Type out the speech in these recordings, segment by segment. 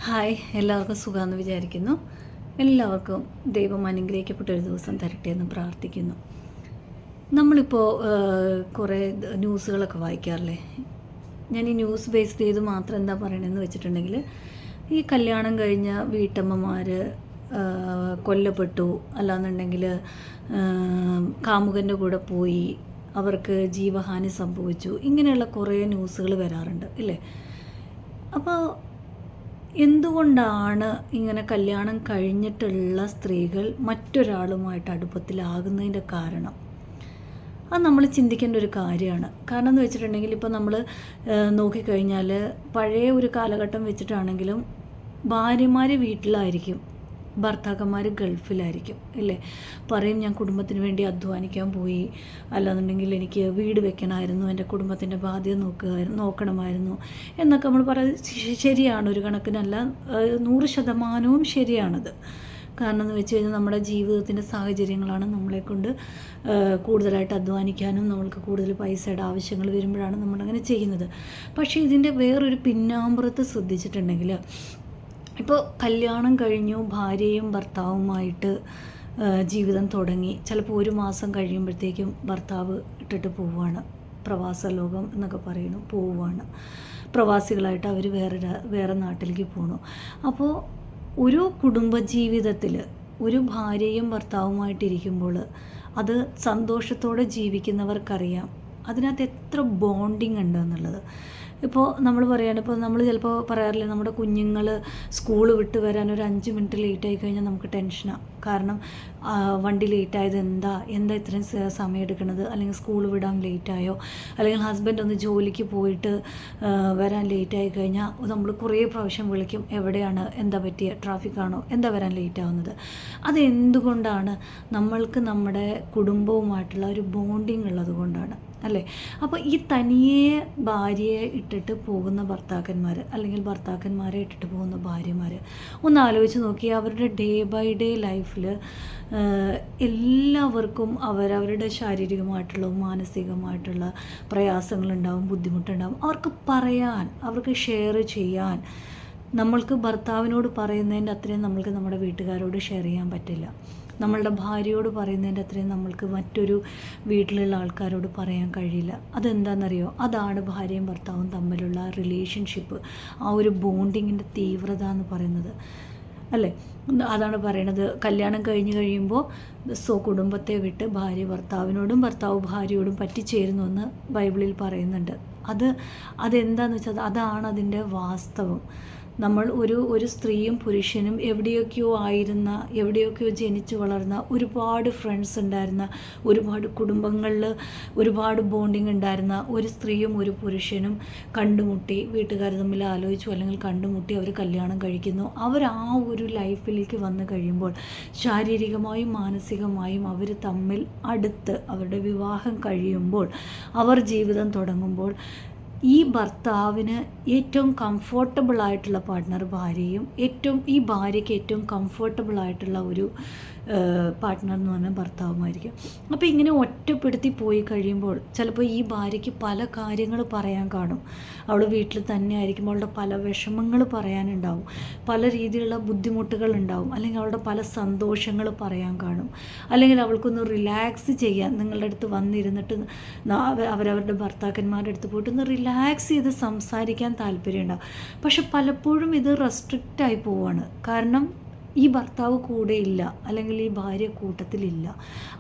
Hi, എല്ലാവർക്കും സുഖമാണെന്ന് വിചാരിക്കുന്നു. എല്ലാവർക്കും ദൈവം അനുഗ്രഹിക്കപ്പെട്ട ഒരു ദിവസം തരട്ടെ എന്ന് പ്രാർത്ഥിക്കുന്നു. നമ്മളിപ്പോൾ കുറേ ന്യൂസുകളൊക്കെ വായിക്കാറില്ലേ? ഞാൻ ഈ ന്യൂസ് ബേസ്ഡ് ചെയ്ത് മാത്രം എന്താ പറയണമെന്ന് വെച്ചിട്ടുണ്ടെങ്കിൽ, ഈ കല്യാണം കഴിഞ്ഞ വീട്ടമ്മമാർ കൊല്ലപ്പെട്ടു, അല്ലാന്നുണ്ടെങ്കിൽ കാമുകൻ്റെ കൂടെ പോയി അവർക്ക് ജീവഹാനി സംഭവിച്ചു, ഇങ്ങനെയുള്ള കുറേ ന്യൂസുകൾ വരാറുണ്ട് ഇല്ലേ? അപ്പോൾ എന്തുകൊണ്ടാണ് ഇങ്ങനെ കല്യാണം കഴിഞ്ഞിട്ടുള്ള സ്ത്രീകൾ മറ്റൊരാളുമായിട്ട് അടുപ്പത്തിലാകുന്നതിൻ്റെ കാരണം? അത് നമ്മൾ ചിന്തിക്കേണ്ട ഒരു കാര്യമാണ്. കാരണം എന്ന് വെച്ചിട്ടുണ്ടെങ്കിൽ, ഇപ്പോൾ നമ്മൾ നോക്കിക്കഴിഞ്ഞാൽ പഴയ ഒരു കാലഘട്ടം വെച്ചിട്ടാണെങ്കിലും ഭാര്യമാർ വീട്ടിലായിരിക്കും, ഭർത്താക്കന്മാർ ഗൾഫിലായിരിക്കും അല്ലേ? പറയും, ഞാൻ കുടുംബത്തിന് വേണ്ടി അധ്വാനിക്കാൻ പോയി, അല്ലാന്നുണ്ടെങ്കിൽ എനിക്ക് വീട് വെക്കണമായിരുന്നു, എൻ്റെ കുടുംബത്തിൻ്റെ ബാധ്യത നോക്കണമായിരുന്നു എന്നൊക്കെ നമ്മൾ ശരിയാണ്, ഒരു കണക്കിനല്ല, 100% ശരിയാണത്. കാരണം എന്ന് വെച്ച് കഴിഞ്ഞാൽ നമ്മുടെ ജീവിതത്തിൻ്റെ സാഹചര്യങ്ങളാണ് നമ്മളെക്കൊണ്ട് കൂടുതലായിട്ട് അധ്വാനിക്കാനും നമ്മൾക്ക് കൂടുതൽ പൈസയുടെ ആവശ്യങ്ങൾ വരുമ്പോഴാണ് നമ്മളങ്ങനെ ചെയ്യുന്നത്. പക്ഷേ ഇതിൻ്റെ വേറൊരു പിന്നാമ്പുറത്ത് ശ്രദ്ധിച്ചിട്ടുണ്ടെങ്കിൽ, ഇപ്പോൾ കല്യാണം കഴിഞ്ഞു, ഭാര്യയും ഭർത്താവുമായിട്ട് ജീവിതം തുടങ്ങി, ചിലപ്പോൾ 1 മാസം കഴിയുമ്പോഴത്തേക്കും ഭർത്താവ് ഇട്ടിട്ട് പോവുകയാണ്, പ്രവാസ ലോകം എന്നൊക്കെ പറയുന്നു, പോവുകയാണ്, പ്രവാസികളായിട്ട് അവർ വേറെ നാട്ടിലേക്ക് പോകണു. അപ്പോൾ ഒരു കുടുംബജീവിതത്തിൽ ഒരു ഭാര്യയും ഭർത്താവുമായിട്ടിരിക്കുമ്പോൾ അത് സന്തോഷത്തോടെ ജീവിക്കുന്നവർക്കറിയാം അതിനകത്ത് എത്ര ബോണ്ടിങ് ഉണ്ട് എന്നുള്ളത്. ഇപ്പോൾ നമ്മൾ പറയുകയാണ്, ഇപ്പോൾ നമ്മൾ ചിലപ്പോൾ പറയാറില്ല, നമ്മുടെ കുഞ്ഞുങ്ങൾ സ്കൂൾ വിട്ട് വരാൻ ഒരു 5 മിനിറ്റ് ലേറ്റായി കഴിഞ്ഞാൽ നമുക്ക് ടെൻഷനാണ്. കാരണം വണ്ടി ലേറ്റായത് എന്താ ഇത്രയും സമയം എടുക്കുന്നത്, അല്ലെങ്കിൽ സ്കൂൾ വിടാൻ ലേറ്റായോ, അല്ലെങ്കിൽ ഹസ്ബൻഡ് ഒന്ന് ജോലിക്ക് പോയിട്ട് വരാൻ ലേറ്റായി കഴിഞ്ഞാൽ നമ്മൾ കുറേ പ്രാവശ്യം വിളിക്കും, എവിടെയാണ്, എന്താ പറ്റിയ, ട്രാഫിക്കാണോ, എന്താ വരാൻ ലേറ്റാവുന്നത്. അതെന്തുകൊണ്ടാണ്? നമ്മൾക്ക് നമ്മുടെ കുടുംബവുമായിട്ടുള്ള ഒരു ബോണ്ടിങ് ഉള്ളത് കൊണ്ടാണ് അല്ലേ? അപ്പോൾ ഈ തനിയെ ഭാര്യയെ ഇട്ടിട്ട് പോകുന്ന ഭർത്താക്കന്മാർ, അല്ലെങ്കിൽ ഭർത്താക്കന്മാരെ ഇട്ടിട്ട് പോകുന്ന ഭാര്യമാർ, ഒന്ന് ആലോചിച്ച് നോക്കി. അവരുടെ ഡേ ബൈ ഡേ ലൈഫിൽ എല്ലാവർക്കും അവരവരുടെ ശാരീരികമായിട്ടുള്ള മാനസികമായിട്ടുള്ള പ്രയാസങ്ങളുണ്ടാവും, ബുദ്ധിമുട്ടുണ്ടാവും. അവർക്ക് പറയാൻ, അവർക്ക് ഷെയർ ചെയ്യാൻ, നമ്മൾക്ക് ഭർത്താവിനോട് പറയുന്നതിൻ്റെ അത്രയും നമ്മൾക്ക് നമ്മുടെ വീട്ടുകാരോട് ഷെയർ ചെയ്യാൻ പറ്റില്ല. നമ്മളുടെ ഭാര്യയോട് പറയുന്നതിൻ്റെ അത്രയും നമ്മൾക്ക് മറ്റൊരു വീട്ടിലുള്ള ആൾക്കാരോട് പറയാൻ കഴിയില്ല. അതെന്താണെന്നറിയോ? അതാണ് ഭാര്യയും ഭർത്താവും തമ്മിലുള്ള റിലേഷൻഷിപ്പ്, ആ ഒരു ബോണ്ടിങ്ങിൻ്റെ തീവ്രത എന്ന് പറയുന്നത് അല്ലേ? അതാണ് പറയണത്, കല്യാണം കഴിഞ്ഞ് കഴിയുമ്പോൾ കുടുംബത്തെ വിട്ട് ഭാര്യ ഭർത്താവിനോടും ഭർത്താവ് ഭാര്യയോടും പറ്റിച്ചേരുന്നു എന്ന് ബൈബിളിൽ പറയുന്നുണ്ട്. അതെന്താണെന്ന് വെച്ചാൽ അതാണ് അതിൻ്റെ വാസ്തവം. നമ്മൾ ഒരു സ്ത്രീയും പുരുഷനും എവിടെയൊക്കെയോ ജനിച്ചു വളർന്ന, ഒരുപാട് ഫ്രണ്ട്സ് ഉണ്ടായിരുന്ന, ഒരുപാട് കുടുംബങ്ങളിൽ ഒരുപാട് ബോണ്ടിങ് ഉണ്ടായിരുന്ന ഒരു സ്ത്രീയും ഒരു പുരുഷനും കണ്ടുമുട്ടി, വീട്ടുകാർ തമ്മിൽ ആലോചിച്ചു, അല്ലെങ്കിൽ കണ്ടുമുട്ടി അവർ കല്യാണം കഴിക്കുന്നു. അവർ ആ ഒരു ലൈഫിലേക്ക് വന്നു കഴിയുമ്പോൾ ശാരീരികമായും മാനസികമായും അവർ തമ്മിൽ അടുത്ത് അവരുടെ വിവാഹം കഴിയുമ്പോൾ, അവർ ജീവിതം തുടങ്ങുമ്പോൾ, ഈ ഭർത്താവിന് ഏറ്റവും കംഫോർട്ടബിളായിട്ടുള്ള പാർട്ട്ണർ ഭാര്യയും, ഈ ഭാര്യയ്ക്ക് ഏറ്റവും കംഫോർട്ടബിളായിട്ടുള്ള ഒരു പാർട്ട്ണർ എന്ന് പറഞ്ഞാൽ ഭർത്താവുമായിരിക്കും. അപ്പോൾ ഇങ്ങനെ ഒറ്റപ്പെടുത്തി പോയി കഴിയുമ്പോൾ ചിലപ്പോൾ ഈ ഭാര്യയ്ക്ക് പല കാര്യങ്ങൾ പറയാൻ കാണും. അവൾ വീട്ടിൽ തന്നെ ആയിരിക്കും, അവളുടെ പല വിഷമങ്ങൾ പറയാനുണ്ടാവും, പല രീതിയിലുള്ള ബുദ്ധിമുട്ടുകൾ ഉണ്ടാവും, അല്ലെങ്കിൽ അവളുടെ പല സന്തോഷങ്ങൾ പറയാൻ കാണും, അല്ലെങ്കിൽ അവൾക്കൊന്ന് റിലാക്സ് ചെയ്യാൻ നിങ്ങളുടെ അടുത്ത് വന്നിരുന്നിട്ട് അവരവരുടെ ഭർത്താക്കന്മാരുടെ അടുത്ത് പോയിട്ട് ഒന്ന് റിലാക്സ് ചെയ്ത് സംസാരിക്കാൻ താല്പര്യമുണ്ടാവും. പക്ഷെ പലപ്പോഴും ഇത് റെസ്ട്രിക്റ്റായി പോവുകയാണ്. കാരണം ഈ ഭർത്താവ് കൂടെയില്ല, അല്ലെങ്കിൽ ഈ ഭാര്യ കൂട്ടത്തിലില്ല.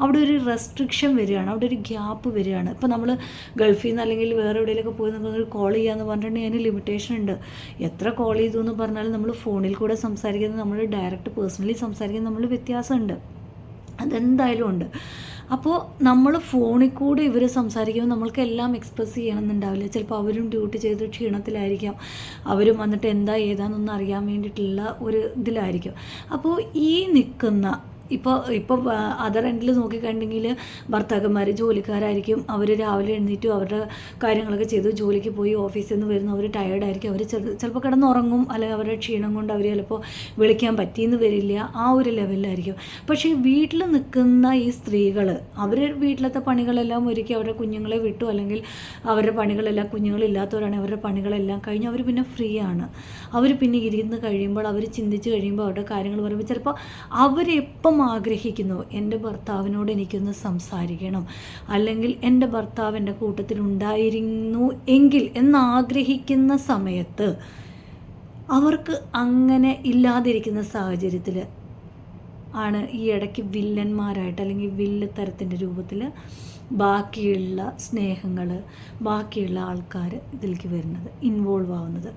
അവിടെ ഒരു റെസ്ട്രിക്ഷൻ വരികയാണ്, അവിടെ ഒരു ഗ്യാപ്പ് വരികയാണ്. ഇപ്പോൾ നമ്മൾ ഗൾഫിൽ നിന്ന് അല്ലെങ്കിൽ വേറെ എവിടെയെങ്കിലൊക്കെ പോയി നമുക്ക് കോൾ ചെയ്യാമെന്ന് പറഞ്ഞിട്ടുണ്ടെങ്കിൽ അതിന് ലിമിറ്റേഷൻ ഉണ്ട്. എത്ര കോൾ ചെയ്തു എന്ന് പറഞ്ഞാലും നമ്മൾ ഫോണിൽ കൂടെ സംസാരിക്കുന്നത്, നമ്മൾ ഡയറക്റ്റ് പേഴ്സണലി സംസാരിക്കുന്നത് നമ്മൾ വ്യത്യാസമുണ്ട്, അതെന്തായാലും ഉണ്ട്. അപ്പോൾ നമ്മൾ ഫോണിൽ കൂടെ ഇവർ സംസാരിക്കുമ്പോൾ നമ്മൾക്ക് എല്ലാം എക്സ്പ്രസ് ചെയ്യണമെന്നുണ്ടാവില്ല. ചിലപ്പോൾ അവരും ഡ്യൂട്ടി ചെയ്ത് ക്ഷീണത്തിലായിരിക്കാം, അവരും വന്നിട്ട് ഏതാണെന്നൊന്നും അറിയാൻ വേണ്ടിയിട്ടുള്ള ഒരു ഇതിലായിരിക്കും. അപ്പോൾ ഈ നിൽക്കുന്ന ഇപ്പോൾ അതർ എൻഡിൽ നോക്കിക്കണ്ടെങ്കിൽ ഭർത്താക്കന്മാർ ജോലിക്കാരായിരിക്കും. അവർ രാവിലെ എഴുന്നേറ്റു അവരുടെ കാര്യങ്ങളൊക്കെ ചെയ്തു ജോലിക്ക് പോയി ഓഫീസിൽ നിന്ന് വരുന്നു. അവർ ടയേർഡായിരിക്കും. അവർ ചിലപ്പോൾ കിടന്നുറങ്ങും, അല്ലെങ്കിൽ അവരുടെ ക്ഷീണം കൊണ്ട് അവർ ചിലപ്പോൾ വിളിക്കാൻ പറ്റിയെന്ന് വരില്ല. ആ ഒരു ലെവലിലായിരിക്കും. പക്ഷേ വീട്ടിൽ നിൽക്കുന്ന ഈ സ്ത്രീകൾ അവർ വീട്ടിലത്തെ പണികളെല്ലാം ഒരുക്കി അവരുടെ കുഞ്ഞുങ്ങളെ വിട്ടു, അല്ലെങ്കിൽ അവരുടെ പണികളെല്ലാം, കുഞ്ഞുങ്ങളില്ലാത്തവരാണെങ്കിൽ അവരുടെ പണികളെല്ലാം കഴിഞ്ഞ് അവർ പിന്നെ ഫ്രീ ആണ്. അവർ പിന്നെ ഇരുന്ന് കഴിയുമ്പോൾ, അവർ ചിന്തിച്ച് കഴിയുമ്പോൾ, അവരുടെ കാര്യങ്ങൾ പറയുമ്പോൾ ചിലപ്പോൾ അവരെപ്പം ആഗ്രഹിക്കുന്നു എൻ്റെ ഭർത്താവിനോട് എനിക്കൊന്ന് സംസാരിക്കണം, അല്ലെങ്കിൽ എൻ്റെ ഭർത്താവ് എൻ്റെ കൂട്ടത്തിലുണ്ടായിരുന്നു എങ്കിൽ എന്നാഗ്രഹിക്കുന്ന സമയത്ത് അവർക്ക് അങ്ങനെ ഇല്ലാതിരിക്കുന്ന സാഹചര്യത്തിൽ ആണ് ഈ ഇടയ്ക്ക് വില്ലന്മാരായിട്ട്, അല്ലെങ്കിൽ വില്ല് തരത്തിൻ്റെ രൂപത്തിൽ ബാക്കിയുള്ള സ്നേഹങ്ങൾ, ബാക്കിയുള്ള ആൾക്കാർ ഇതിലേക്ക് വരുന്നത്, ഇൻവോൾവ് ആവുന്നത്.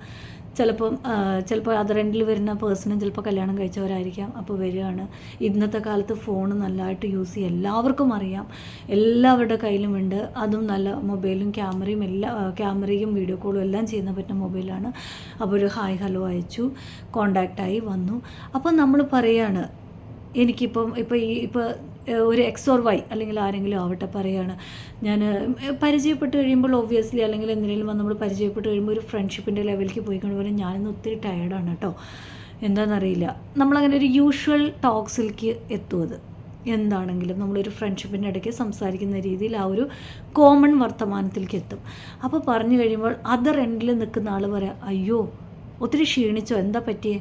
ചിലപ്പോൾ അതർ എൻഡിൽ വരുന്ന പേഴ്സണും ചിലപ്പോൾ കല്യാണം കഴിച്ചവരായിരിക്കാം. അപ്പോൾ വരികയാണ്. ഇന്നത്തെ കാലത്ത് ഫോൺ നല്ലതായിട്ട് യൂസ് ചെയ്യുക എല്ലാവർക്കും അറിയാം, എല്ലാവരുടെ കയ്യിലുമുണ്ട്. അതും നല്ല മൊബൈലും ക്യാമറയും വീഡിയോ കോളും എല്ലാം ചെയ്യുന്ന പറ്റുന്ന മൊബൈലാണ്. അപ്പോൾ ഒരു ഹായ് ഹലോ അയച്ചു, കോണ്ടാക്റ്റായി വന്നു. അപ്പോൾ നമ്മൾ പറയുകയാണ്, ഇപ്പോൾ ഒരു എക്സ് ഓർ വൈ അല്ലെങ്കിൽ ആരെങ്കിലും ആവട്ടെ പറയുകയാണ്, ഞാൻ പരിചയപ്പെട്ട് കഴിയുമ്പോൾ ഒബ്വിയസ്ലി, അല്ലെങ്കിൽ എന്തെങ്കിലും നമ്മൾ പരിചയപ്പെട്ട് കഴിയുമ്പോൾ ഒരു ഫ്രണ്ട്ഷിപ്പിൻ്റെ ലെവലിലേക്ക് പോയിക്കൊണ്ട് പോലെ ഞാനിന്ന് ഒത്തിരി ടയേർഡാണ് കേട്ടോ, എന്താണെന്നറിയില്ല. നമ്മളങ്ങനെ ഒരു യൂഷ്വൽ ടോക്സിലേക്ക് എത്തും. അത് എന്താണെങ്കിലും നമ്മളൊരു ഫ്രണ്ട്ഷിപ്പിൻ്റെ ഇടയ്ക്ക് സംസാരിക്കുന്ന രീതിയിൽ ആ ഒരു കോമൺ വർത്തമാനത്തിലേക്ക് എത്തും. അപ്പോൾ പറഞ്ഞു കഴിയുമ്പോൾ അതർ എൻഡിൽ നിൽക്കുന്ന ആൾ പറയാം, അയ്യോ ഒത്തിരി ക്ഷീണിച്ചോ, എന്താ പറ്റിയേ?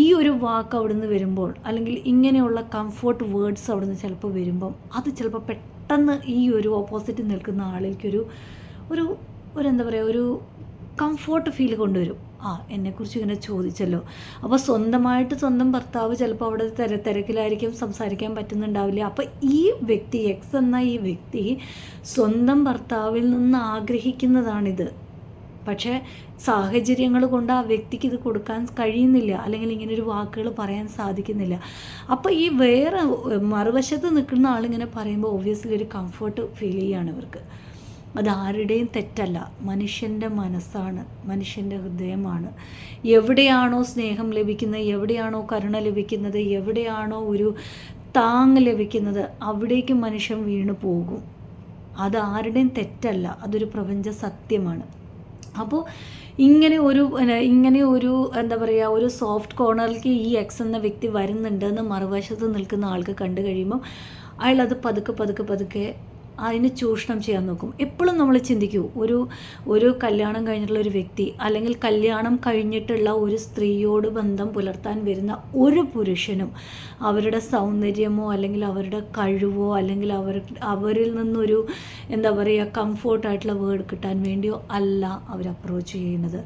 ഈ ഒരു വാക്ക് അവിടുന്ന് വരുമ്പോൾ, അല്ലെങ്കിൽ ഇങ്ങനെയുള്ള കംഫോർട്ട് വേർഡ്സ് അവിടുന്ന് ചിലപ്പോൾ വരുമ്പം, അത് ചിലപ്പോൾ പെട്ടെന്ന് ഈ ഒരു ഓപ്പോസിറ്റ് നിൽക്കുന്ന ആളിലേക്കൊരു എന്താ പറയുക, ഒരു കംഫോർട്ട് ഫീൽ കൊണ്ടുവരും. എന്നെക്കുറിച്ച് ഇങ്ങനെ ചോദിച്ചല്ലോ. അപ്പോൾ സ്വന്തം ഭർത്താവ് ചിലപ്പോൾ അവിടെ തിരക്കിലായിരിക്കും, സംസാരിക്കാൻ പറ്റുന്നുണ്ടാവില്ല. അപ്പോൾ ഈ വ്യക്തി, എക്സ് എന്ന ഈ വ്യക്തി സ്വന്തം ഭർത്താവിൽ നിന്ന് ആഗ്രഹിക്കുന്നതാണിത്. പക്ഷേ സാഹചര്യങ്ങൾ കൊണ്ട് ആ വ്യക്തിക്ക് ഇത് കൊടുക്കാൻ കഴിയുന്നില്ല, അല്ലെങ്കിൽ ഇങ്ങനൊരു വാക്കുകൾ പറയാൻ സാധിക്കുന്നില്ല. അപ്പോൾ ഈ വേറെ മറുവശത്ത് നിൽക്കുന്ന ആളിങ്ങനെ പറയുമ്പോൾ ഒബ്വിയസ്ലി ഒരു കംഫർട്ട് ഫീൽ ചെയ്യുകയാണ് ഇവർക്ക്. അതാരുടെയും തെറ്റല്ല, മനുഷ്യൻ്റെ മനസ്സാണ്, മനുഷ്യൻ്റെ ഹൃദയമാണ്. എവിടെയാണോ സ്നേഹം ലഭിക്കുന്നത്, എവിടെയാണോ കരുണ ലഭിക്കുന്നത്, എവിടെയാണോ ഒരു താങ്ങ് ലഭിക്കുന്നത്, അവിടേക്ക് മനുഷ്യൻ വീണു പോകും. അതാരുടെയും തെറ്റല്ല, അതൊരു പ്രപഞ്ച സത്യമാണ്. അപ്പോൾ ഇങ്ങനെ ഒരു എന്താ പറയുക, ഒരു സോഫ്റ്റ് കോർണറിലേക്ക് ഈ എക്സ് എന്ന വ്യക്തി വരുന്നുണ്ടെന്ന് മറുവശത്ത് നിൽക്കുന്ന ആൾക്ക് കണ്ടു കഴിയുമ്പം അയാളത് പതുക്കെ അതിന് ചൂഷണം ചെയ്യാൻ നോക്കും. എപ്പോഴും നമ്മൾ ചിന്തിക്കൂ, ഒരു കല്യാണം കഴിഞ്ഞിട്ടുള്ള ഒരു വ്യക്തി, അല്ലെങ്കിൽ കല്യാണം കഴിഞ്ഞിട്ടുള്ള ഒരു സ്ത്രീയോട് ബന്ധം പുലർത്താൻ വരുന്ന ഒരു പുരുഷനും അവരുടെ സൗന്ദര്യമോ, അല്ലെങ്കിൽ അവരുടെ കഴിവോ, അല്ലെങ്കിൽ അവരിൽ നിന്നൊരു എന്താ പറയുക കംഫോർട്ടായിട്ടുള്ള വേർഡ് കിട്ടാൻ വേണ്ടിയോ അല്ല അവർ അപ്രോച്ച് ചെയ്യുന്നത്.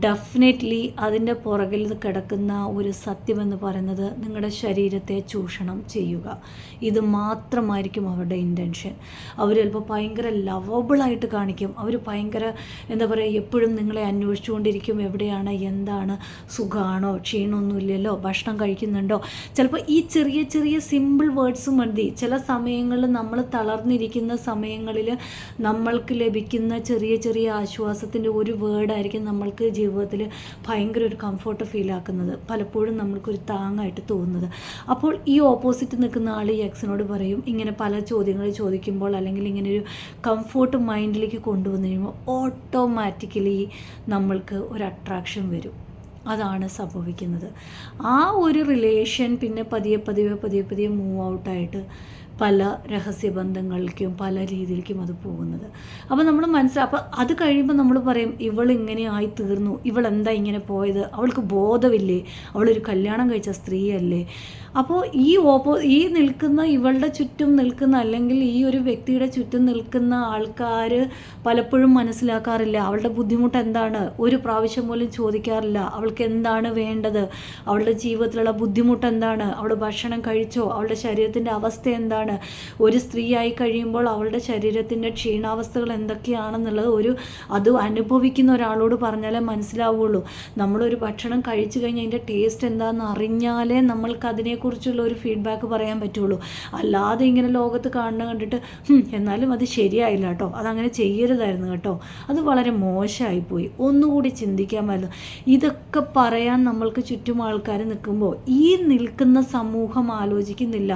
ഡെഫിനറ്റ്ലി അതിൻ്റെ പുറകിൽ കിടക്കുന്ന ഒരു സത്യമെന്ന് പറയുന്നത് നിങ്ങളുടെ ശരീരത്തെ ചൂഷണം ചെയ്യുക. ഇത് മാത്രമായിരിക്കും അവരുടെ ഇൻറ്റൻഷൻ. അവർ ചിലപ്പോൾ ഭയങ്കര ലവബിളായിട്ട് കാണിക്കും. അവർ ഭയങ്കര എന്താ പറയുക, എപ്പോഴും നിങ്ങളെ അന്വേഷിച്ചുകൊണ്ടിരിക്കും. എവിടെയാണ്, എന്താണ്, സുഖമാണോ, ക്ഷീണമൊന്നുമില്ലല്ലോ, ഭക്ഷണം കഴിക്കുന്നുണ്ടോ. ചിലപ്പോൾ ഈ ചെറിയ സിമ്പിൾ വേർഡ്സ് മതി. ചില സമയങ്ങളിൽ നമ്മൾ തളർന്നിരിക്കുന്ന സമയങ്ങളിൽ നമ്മൾക്ക് ലഭിക്കുന്ന ചെറിയ ആശ്വാസത്തിൻ്റെ ഒരു വേർഡായിരിക്കും നമ്മൾക്ക് ജീവിതത്തിൽ ഭയങ്കര ഒരു കംഫോർട്ട് ഫീലാക്കുന്നത്, പലപ്പോഴും നമ്മൾക്കൊരു താങ്ങായിട്ട് തോന്നുന്നത്. അപ്പോൾ ഈ ഓപ്പോസിറ്റ് നിൽക്കുന്ന ആൾ ഈ എക്സിനോട് പറയും, ഇങ്ങനെ പല ചോദ്യങ്ങൾ ചോദിക്കുമ്പോൾ, അല്ലെങ്കിൽ ഇങ്ങനെ ഒരു കംഫോർട്ട് മൈൻഡിലേക്ക് കൊണ്ടുവന്നു കഴിയുമ്പോൾ ഓട്ടോമാറ്റിക്കലി നമ്മൾക്ക് ഒരു അട്രാക്ഷൻ വരും. അതാണ് സംഭവിക്കുന്നത്. ആ ഒരു റിലേഷൻ പിന്നെ പതിയെ മൂവ് ഔട്ടായിട്ട് പല രഹസ്യബന്ധങ്ങളിലേക്കും പല രീതിയിലേക്കും അത് പോകുന്നത്. അപ്പോൾ നമ്മൾ അപ്പോൾ അത് കഴിയുമ്പോൾ നമ്മൾ പറയും, ഇവളിങ്ങനെ ആയി തീർന്നു, ഇവളെന്താ ഇങ്ങനെ പോയത്, അവൾക്ക് ബോധമില്ലേ, അവളൊരു കല്യാണം കഴിച്ച സ്ത്രീയല്ലേ. അപ്പോൾ ഈ നിൽക്കുന്ന ഇവളുടെ ചുറ്റും നിൽക്കുന്ന, അല്ലെങ്കിൽ ഈ ഒരു വ്യക്തിയുടെ ചുറ്റും നിൽക്കുന്ന ആൾക്കാർ പലപ്പോഴും മനസ്സിലാക്കാറില്ല അവളുടെ ബുദ്ധിമുട്ട് എന്താണ്, ഒരു പ്രാവശ്യം പോലും ചോദിക്കാറില്ല അവൾക്ക് എന്താണ് വേണ്ടത്, അവളുടെ ജീവിതത്തിലുള്ള ബുദ്ധിമുട്ട് എന്താണ്, അവൾ ഭക്ഷണം കഴിച്ചോ, അവളുടെ ശരീരത്തിൻ്റെ അവസ്ഥ എന്താണ്, എന്താണ് ഒരു സ്ത്രീ ആയി കഴിയുമ്പോൾ അവളുടെ ശരീരത്തിൻ്റെ ക്ഷീണാവസ്ഥകൾ എന്തൊക്കെയാണെന്നുള്ളത് അത് അനുഭവിക്കുന്ന ഒരാളോട് പറഞ്ഞാലേ മനസ്സിലാവുള്ളൂ. നമ്മളൊരു ഭക്ഷണം കഴിച്ചു കഴിഞ്ഞാൽ അതിൻ്റെ ടേസ്റ്റ് എന്താണെന്ന് അറിഞ്ഞാലേ നമ്മൾക്ക് അതിനെക്കുറിച്ചുള്ള ഒരു ഫീഡ്ബാക്ക് പറയാൻ പറ്റുള്ളൂ. അല്ലാതെ ഇങ്ങനെ ലോകത്ത് കാണുന്ന കണ്ടിട്ട് എന്നാലും അത് ശരിയായില്ല കേട്ടോ, അതങ്ങനെ ചെയ്യരുതായിരുന്നു കേട്ടോ, അത് വളരെ മോശമായിപ്പോയി, ഒന്നുകൂടി ചിന്തിക്കാമല്ലോ. ഇതൊക്കെ പറയാൻ നമ്മൾക്ക് ചുറ്റും ആൾക്കാർ നിൽക്കുമ്പോൾ ഈ നിൽക്കുന്ന സമൂഹം ആലോചിക്കുന്നില്ല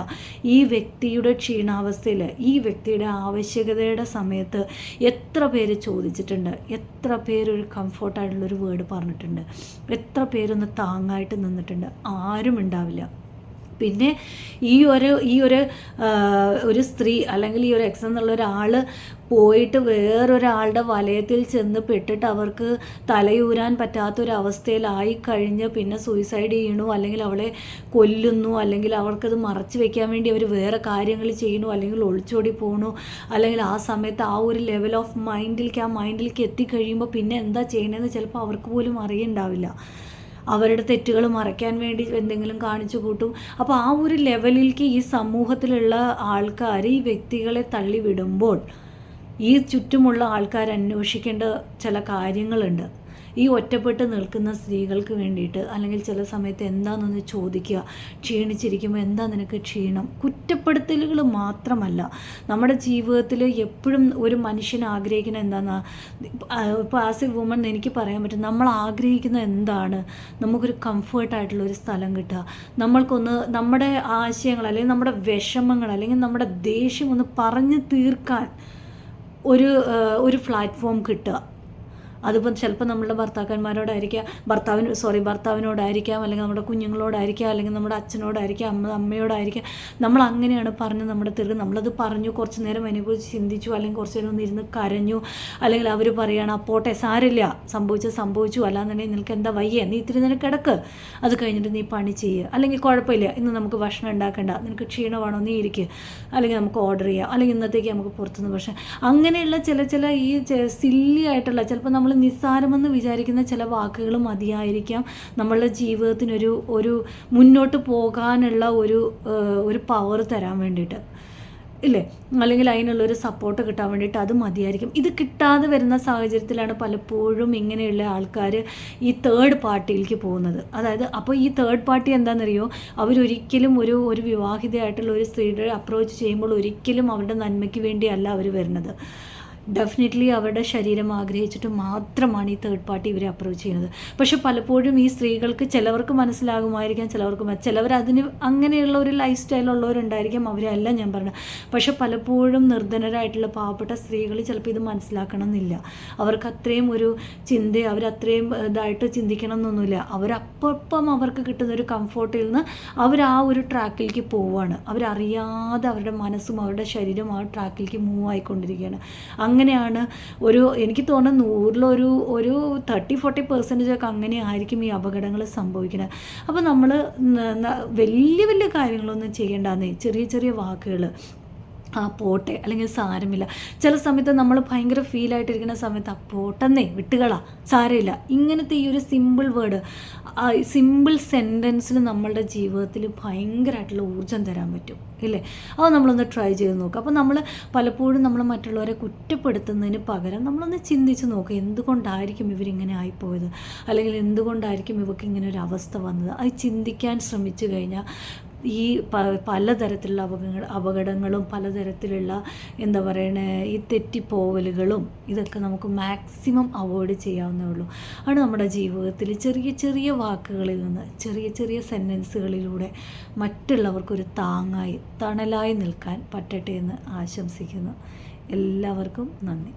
ഈ വ്യക്തിയുടെ ക്ഷീണാവസ്ഥയിൽ, ഈ വ്യക്തിയുടെ ആവശ്യകതയുടെ സമയത്ത് എത്ര പേര് ചോദിച്ചിട്ടുണ്ട്, എത്ര പേരൊരു കംഫർട്ടായിട്ടുള്ളൊരു വേർഡ് പറഞ്ഞിട്ടുണ്ട്, എത്ര പേരൊന്ന് താങ്ങായിട്ട് നിന്നിട്ടുണ്ട്? ആരും ഉണ്ടാവില്ല. പിന്നെ ഈ ഒരു സ്ത്രീ അല്ലെങ്കിൽ ഈ ഒരു എക്സ് എന്നുള്ള ഒരാൾ പോയിട്ട് വേറൊരാളുടെ വലയത്തിൽ ചെന്ന് പെട്ടിട്ട് അവർക്ക് തലയൂരാൻ പറ്റാത്തൊരവസ്ഥയിലായി കഴിഞ്ഞ് പിന്നെ സൂയിസൈഡ് ചെയ്യണു, അല്ലെങ്കിൽ അവളെ കൊല്ലുന്നു, അല്ലെങ്കിൽ അവർക്കത് മറച്ചു വെക്കാൻ വേണ്ടി അവർ വേറെ കാര്യങ്ങൾ ചെയ്യണു, അല്ലെങ്കിൽ ഒളിച്ചോടി പോകണു, അല്ലെങ്കിൽ ആ സമയത്ത് ആ ഒരു ലെവൽ ഓഫ് മൈൻഡിലേക്ക് എത്തിക്കഴിയുമ്പോൾ പിന്നെ എന്താ ചെയ്യണമെന്ന് ചിലപ്പോൾ അവർക്ക് പോലും അറിയുണ്ടാവില്ല. അവരുടെ തെറ്റുകൾ മറയ്ക്കാൻ വേണ്ടി എന്തെങ്കിലും കാണിച്ചു കൂട്ടും. അപ്പോൾ ആ ഒരു ലെവലിലേക്ക് ഈ സമൂഹത്തിലുള്ള ആൾക്കാർ ഈ വ്യക്തികളെ തള്ളിവിടുമ്പോൾ ഈ ചുറ്റുമുള്ള ആൾക്കാർ അന്വേഷിക്കേണ്ട ചില കാര്യങ്ങളുണ്ട്. ഈ ഒറ്റപ്പെട്ട് നിൽക്കുന്ന സ്ത്രീകൾക്ക് വേണ്ടിയിട്ട്, അല്ലെങ്കിൽ ചില സമയത്ത് എന്താണെന്നൊന്ന് ചോദിക്കുക. ക്ഷീണിച്ചിരിക്കുമ്പോൾ എന്താ നിനക്ക് ക്ഷീണം? കുറ്റപ്പെടുത്തലുകൾ മാത്രമല്ല, നമ്മുടെ ജീവിതത്തിൽ എപ്പോഴും ഒരു മനുഷ്യൻ ആഗ്രഹിക്കുന്ന എന്താണെന്ന്, ഇപ്പോൾ ആസ് എ വുമൺ എനിക്ക് പറയാൻ പറ്റും, നമ്മൾ ആഗ്രഹിക്കുന്ന എന്താണ്? നമുക്കൊരു കംഫേർട്ടായിട്ടുള്ളൊരു സ്ഥലം കിട്ടുക, നമ്മൾക്കൊന്ന് നമ്മുടെ ആശയങ്ങൾ അല്ലെങ്കിൽ നമ്മുടെ വിഷമങ്ങൾ അല്ലെങ്കിൽ നമ്മുടെ ദേഷ്യം ഒന്ന് പറഞ്ഞു തീർക്കാൻ ഒരു പ്ലാറ്റ്ഫോം കിട്ടുക. അതിപ്പം ചിലപ്പോൾ നമ്മളുടെ ഭർത്താക്കന്മാരോടായിരിക്കാം, ഭർത്താവിനോടായിരിക്കാം, അല്ലെങ്കിൽ നമ്മുടെ കുഞ്ഞുങ്ങളോടായിരിക്കാം, അല്ലെങ്കിൽ നമ്മുടെ അച്ഛനോടായിരിക്കാം, അമ്മയോടായിരിക്കാം. നമ്മൾ അങ്ങനെയാണ് പറഞ്ഞ് നമ്മുടെ നമ്മളത് പറഞ്ഞു, കുറച്ച് നേരം അതിനെക്കുറിച്ച് ചിന്തിച്ചു, അല്ലെങ്കിൽ കുറച്ച് നേരം ഒന്ന് ഇരുന്ന് കരഞ്ഞു, അല്ലെങ്കിൽ അവർ പറയുകയാണ് അപ്പോട്ടെ സാരില്ല, സംഭവിച്ചു, അല്ലാന്നുണ്ടെങ്കിൽ നിനക്ക് എന്താ വയ്യ, നീ ഇത്തിരി നേരം കിടക്ക്, അത് കഴിഞ്ഞിട്ട് നീ പണി ചെയ്യുക, അല്ലെങ്കിൽ കുഴപ്പമില്ല ഇന്ന് നമുക്ക് ഭക്ഷണം ഉണ്ടാക്കണ്ട, നിനക്ക് ക്ഷീണമാണോ, നീ ഇരിക്കുക, അല്ലെങ്കിൽ നമുക്ക് ഓർഡർ ചെയ്യാം, അല്ലെങ്കിൽ ഇന്നത്തേക്ക് നമുക്ക് പുറത്തുനിന്ന് ഭക്ഷണം. അങ്ങനെയുള്ള ചില ഈ സില്ലി ആയിട്ടുള്ള, ചിലപ്പോൾ നമ്മൾ നിസ്സാരമെന്ന് വിചാരിക്കുന്ന ചില വാക്കുകൾ മതിയായിരിക്കാം നമ്മളുടെ ജീവിതത്തിനൊരു മുന്നോട്ട് പോകാനുള്ള ഒരു പവർ തരാൻ വേണ്ടിയിട്ട്, ഇല്ലേ? അല്ലെങ്കിൽ അതിനുള്ളൊരു സപ്പോർട്ട് കിട്ടാൻ വേണ്ടിയിട്ട് അത് മതിയായിരിക്കും. ഇത് കിട്ടാതെ വരുന്ന സാഹചര്യത്തിലാണ് പലപ്പോഴും ഇങ്ങനെയുള്ള ആൾക്കാർ ഈ തേർഡ് പാർട്ടിയിലേക്ക് പോകുന്നത്. അതായത് അപ്പോൾ ഈ തേർഡ് പാർട്ടി എന്താണെന്നറിയോ, അവരൊരിക്കലും ഒരു വിവാഹിതയായിട്ടുള്ള ഒരു സ്ത്രീയുടെ അപ്രോച്ച് ചെയ്യുമ്പോൾ ഒരിക്കലും അവരുടെ നന്മയ്ക്ക് വേണ്ടിയല്ല അവർ വരുന്നത്. ഡെഫിനറ്റ്ലി അവരുടെ ശരീരം ആഗ്രഹിച്ചിട്ട് മാത്രമാണ് ഈ തേർഡ് പാർട്ടി ഇവരെ അപ്രോച്ച് ചെയ്യുന്നത്. പക്ഷെ പലപ്പോഴും ഈ സ്ത്രീകൾക്ക് ചിലവർക്ക് മനസ്സിലാകുമായിരിക്കാം, ചിലവർ അതിന് അങ്ങനെയുള്ള ഒരു ലൈഫ് സ്റ്റൈലുള്ളവരുണ്ടായിരിക്കാം, അവരല്ല ഞാൻ പറഞ്ഞത്. പക്ഷെ പലപ്പോഴും നിർധനരായിട്ടുള്ള പാവപ്പെട്ട സ്ത്രീകൾ ചിലപ്പോൾ ഇത് മനസ്സിലാക്കണമെന്നില്ല. അവർക്ക് അത്രയും ഒരു അവരത്രയും ഇതായിട്ട് ചിന്തിക്കണം എന്നൊന്നുമില്ല. അവരപ്പം അവർക്ക് കിട്ടുന്ന ഒരു കംഫോർട്ടിൽ നിന്ന് അവർ ആ ഒരു ട്രാക്കിലേക്ക് പോവുകയാണ്. അവരറിയാതെ അവരുടെ മനസ്സും അവരുടെ ശരീരവും ആ ട്രാക്കിലേക്ക് മൂവ് ആയിക്കൊണ്ടിരിക്കുകയാണ്. അങ്ങനെയാണ് എനിക്ക് തോന്നുന്നു 100-ൽ 30-40% ഒക്കെ അങ്ങനെ ആയിരിക്കും ഈ അപകടങ്ങൾ സംഭവിക്കുന്നത്. അപ്പോൾ നമ്മൾ വലിയ വലിയ കാര്യങ്ങളൊന്നും ചെയ്യേണ്ടെന്നേ, ചെറിയ ചെറിയ വാക്കുകൾ, പോട്ടെ, അല്ലെങ്കിൽ സാരമില്ല. ചില സമയത്ത് നമ്മൾ ഭയങ്കര ഫീലായിട്ടിരിക്കുന്ന സമയത്ത് പോട്ടെന്നേ, വിട്ടുകളാ, സാരമില്ല, ഇങ്ങനത്തെ ഈ ഒരു സിമ്പിൾ വേർഡ്, സിമ്പിൾ സെൻറ്റൻസിൽ നമ്മളുടെ ജീവിതത്തിൽ ഭയങ്കരമായിട്ടുള്ള ഊർജ്ജം തരാൻ പറ്റും, ഇല്ലേ? അത് നമ്മളൊന്ന് ട്രൈ ചെയ്ത് നോക്കുക. അപ്പോൾ നമ്മൾ പലപ്പോഴും നമ്മൾ മറ്റുള്ളവരെ കുറ്റപ്പെടുത്തുന്നതിന് പകരം നമ്മളൊന്ന് ചിന്തിച്ച് നോക്കുക, എന്തുകൊണ്ടായിരിക്കും ഇവരിങ്ങനെ ആയിപ്പോയത്, അല്ലെങ്കിൽ എന്തുകൊണ്ടായിരിക്കും ഇവർക്ക് ഇങ്ങനെ ഒരു അവസ്ഥ വന്നത്. അത് ചിന്തിക്കാൻ ശ്രമിച്ചു കഴിഞ്ഞാൽ ഈ പലതരത്തിലുള്ള അപകടങ്ങളും പലതരത്തിലുള്ള എന്താ പറയണേ ഈ തെറ്റിപ്പോവലുകളും ഇതൊക്കെ നമുക്ക് മാക്സിമം അവോയ്ഡ് ചെയ്യാവുന്നേ ഉള്ളൂ. ആണ് നമ്മുടെ ജീവിതത്തിൽ ചെറിയ ചെറിയ വാക്കുകളിൽ നിന്ന്, ചെറിയ ചെറിയ സെൻറ്റൻസുകളിലൂടെ മറ്റുള്ളവർക്കൊരു തണലായി നിൽക്കാൻ പറ്റട്ടെ എന്ന് ആശംസിക്കുന്നു. എല്ലാവർക്കും നന്ദി.